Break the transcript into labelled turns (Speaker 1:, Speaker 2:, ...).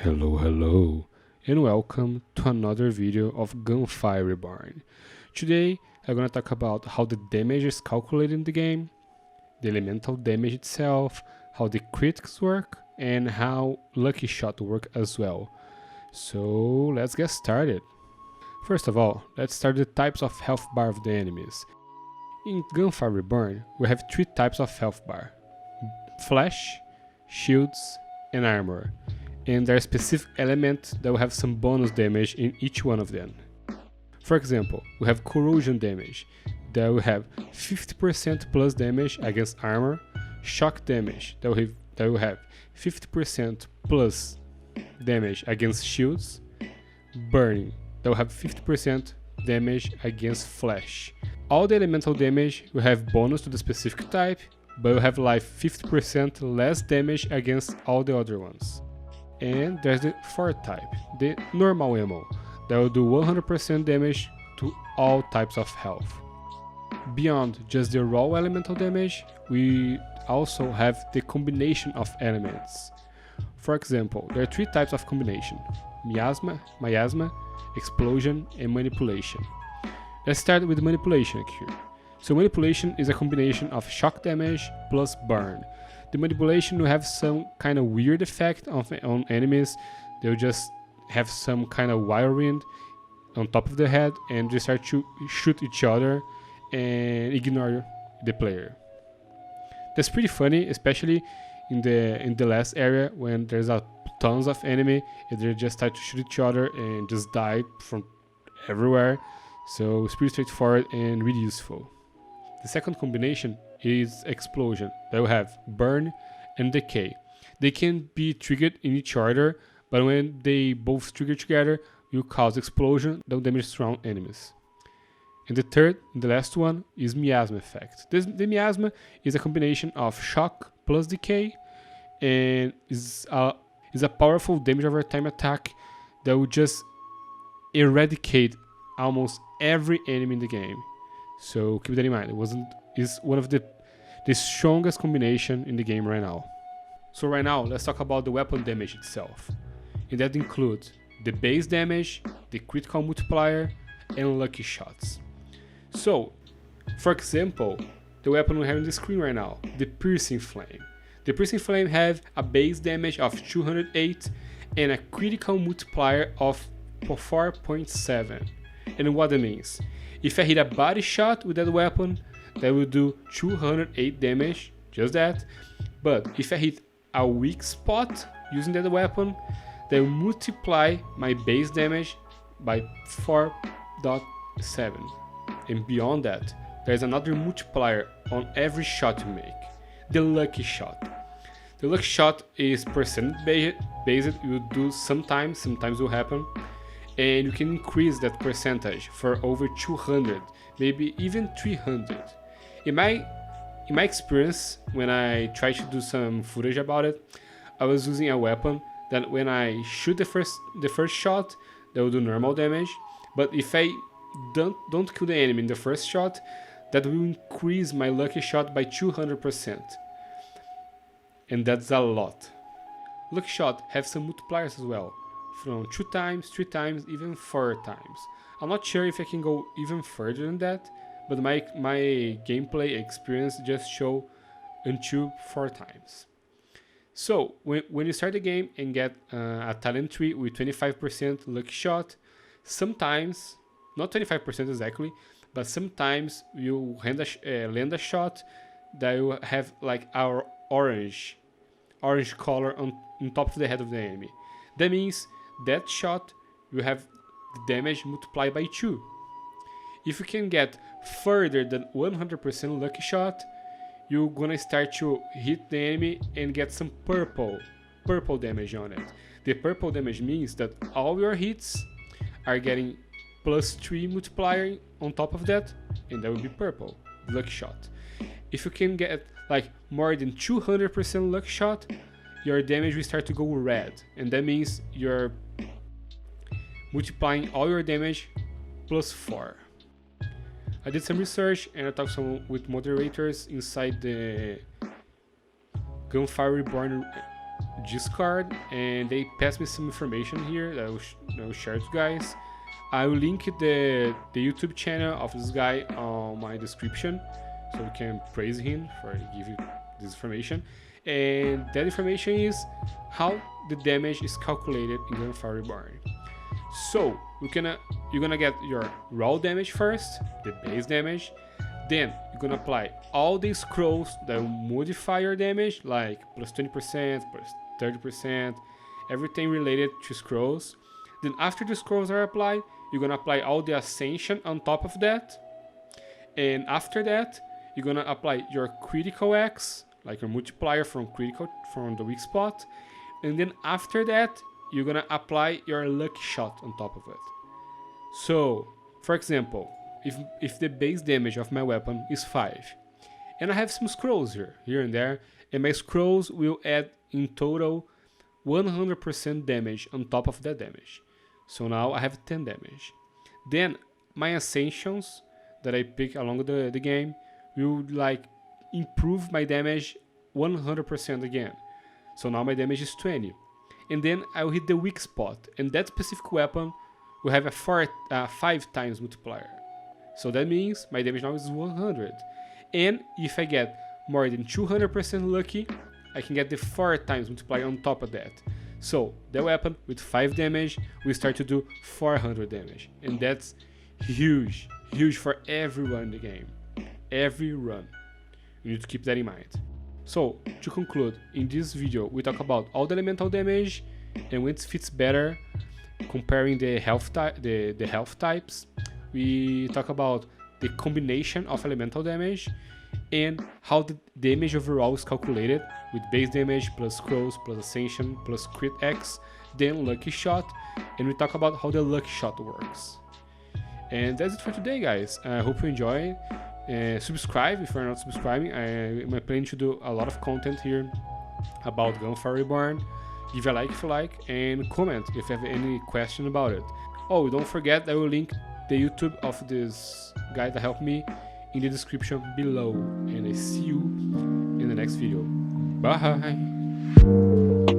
Speaker 1: Hello, and welcome to another video of Gunfire Reborn. Today, I'm gonna talk about how the damage is calculated in the game, the elemental damage itself, how the critics work, and how lucky shot work as well. So, let's get started. First of all, let's start the types of health bar of the enemies. In Gunfire Reborn, we have three types of health bar: flash, shields, and armor. And there are specific elements that will have some bonus damage in each one of them. For example, we have corrosion damage that will have 50% plus damage against armor, shock damage that will have 50% plus damage against shields, burning that will have 50% damage against flash. All the elemental damage will have bonus to the specific type, but will have like 50% less damage against all the other ones. And there's the fourth type, the normal ammo, that will do 100% damage to all types of health. Beyond just the raw elemental damage, we also have the combination of elements. For example, there are three types of combination: miasma, explosion, and manipulation. Let's start with manipulation here. So manipulation is a combination of shock damage plus burn. The manipulation will have some kind of weird effect on enemies. They'll just have some kind of whirlwind on top of the head and they start to shoot each other and ignore the player. That's pretty funny, especially in the last area when there's tons of enemy and they just start to shoot each other and just die from everywhere. So it's pretty straightforward and really useful. The second combination is explosion. They will have burn and decay. They can be triggered in each order, but when they both trigger together, will cause explosion that will damage surround enemies. And the third, the last one, is miasma effect. The miasma is a combination of shock plus decay, and is a powerful damage over time attack that will just eradicate almost every enemy in the game. So keep that in mind. It's one of the strongest combination in the game right now. So right now, let's talk about the weapon damage itself. And that includes the base damage, the critical multiplier, and lucky shots. So, for example, the weapon we have on the screen right now, the Piercing Flame. The Piercing Flame have a base damage of 208 and a critical multiplier of 4.7. And what that means? If I hit a body shot with that weapon, that will do 208 damage, just that. But if I hit a weak spot using that weapon, that will multiply my base damage by 4.7. And beyond that, there's another multiplier on every shot you make, the lucky shot. The lucky shot is percentage based, it will do sometimes will happen. And you can increase that percentage for over 200, maybe even 300. In my experience, when I tried to do some footage about it, I was using a weapon that when I shoot the first shot, that will do normal damage. But if I don't kill the enemy in the first shot, that will increase my lucky shot by 200%. And that's a lot. Lucky shot have some multipliers as well, from 2 times, 3 times, even 4 times. I'm not sure if I can go even further than that, but my gameplay experience just show until 4 times. So when you start the game and get a talent tree with 25% lucky shot, sometimes, not 25% exactly, but sometimes you land a shot that will have like our orange color on top of the head of the enemy. That means that shot will have the damage multiplied by 2. If you can get further than 100% lucky shot, you're gonna start to hit the enemy and get some purple damage on it. The purple damage means that all your hits are getting +3 multiplier on top of that, and that will be purple, lucky shot. If you can get like more than 200% lucky shot, your damage will start to go red, and that means you're multiplying all your damage +4. I did some research and I talked with moderators inside the Gunfire Reborn Discord, and they passed me some information here that I will share with you guys. I will link the YouTube channel of this guy on my description, so you can praise him for giving this information. And that information is how the damage is calculated in Gunfire Reborn. So you're gonna get your raw damage first, the base damage. Then you're gonna apply all the scrolls that will modify your damage, like plus 20%, plus 30%, everything related to scrolls. Then after the scrolls are applied, you're gonna apply all the ascension on top of that. And after that, you're gonna apply your critical X, like your multiplier from the weak spot. And then after that, you're gonna apply your lucky shot on top of it. So, for example, if the base damage of my weapon is 5, and I have some scrolls here and there, and my scrolls will add in total 100% damage on top of that damage. So now I have 10 damage. Then my ascensions that I pick along the game will like improve my damage 100% again. So now my damage is 20. And then I will hit the weak spot, and that specific weapon will have a 5 times multiplier. So that means my damage now is 100. And if I get more than 200% lucky, I can get the 4 times multiplier on top of that. So the weapon with 5 damage will start to do 400 damage. And that's huge, huge for everyone in the game. Every run. You need to keep that in mind. So to conclude, in this video we talk about all the elemental damage and when it fits better, comparing the health types. We talk about the combination of elemental damage and how the damage overall is calculated with base damage plus scrolls plus ascension plus critX, then lucky shot, and we talk about how the lucky shot works. And that's it for today, guys. I hope you enjoy. Subscribe if you're not subscribing. I'm planning to do a lot of content here about Gunfire Reborn. Give a like if you like, and comment if you have any question about it. Oh, don't forget, I will link the YouTube of this guy that helped me in the description below. And I see you in the next video. Bye!